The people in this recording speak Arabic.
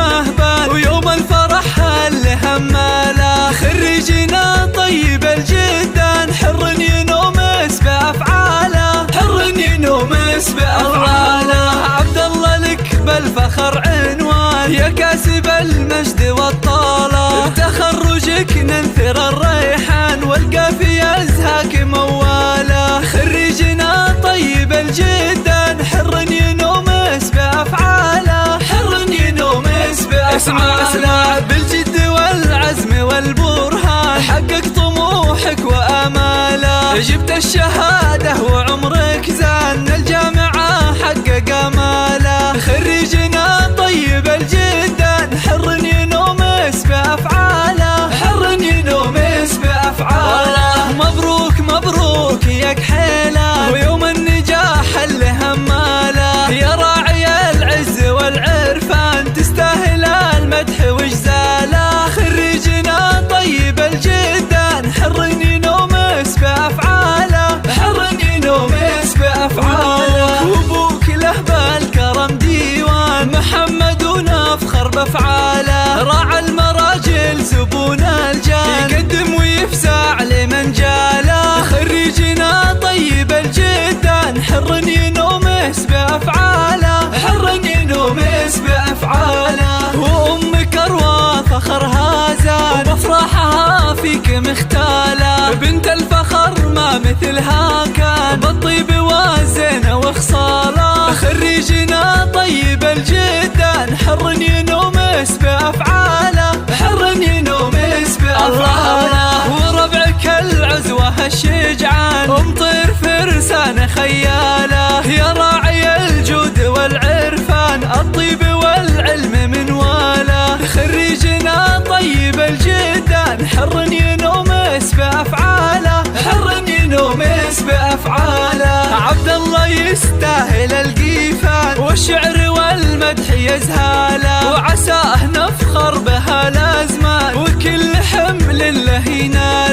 مهبل، ويوم الفرح اللي هماله. خريجنا طيب الجدان حر ينومس بأفعاله، حر ينومس بأفعاله. عبد الله لك بالفخر عنوان يا كاسب المجد والطالة، بتخرجك ننثر الريحان والقافية ازهاك موالة. خريجنا طيب الجدان حر ينومس بأفعاله، حر ينومس بأفعاله. اسمع بالجد والعزم والبرهان حقق طموحك وآماله. جبت الشهادة وعمرك زان الجامعة حقق آماله. خريجنا طيب الجدان حر ينومس بأفعاله، حر ينومس بأفعاله. مبروك مبروك يا كحيله ويوم النجاح اللي هماله. يا راعي العز والعرفان تستاهل المدح وجزاله. خريجنا طيب الجدان حر ينومس بأفعاله، حر ينومس بأفعاله. وابوك له بالكرم ديوان محمد ونفخر بأفعاله. راعى المراجل زبون الجان يقدم ويفزع لمن جاله. خريجنا طيب الجدان حر ينومس بأفعاله، حر ينومس بأفعاله. وأمك أروى فخرها زاد وبفرحها فيك مختالة. بنت الفخر ما مثلها كان بالطيب والزينة وخصالة. خريجنا طيب الجدان حر ينومس بأفعاله، حر ينومس بأفعاله. وربعك العزوة الشجعان امطير فرسان خياله. يا راعي الجود والعرفان الطيب والعلم من واله. خريجنا طيب الجدان حر ينومس بأفعاله، حر ينومس بأفعاله. عبد الله يستاهل القيفان والشعر والمدح يزهاله. وعساه نفخر بها الأزمان وكل حمل له ينال.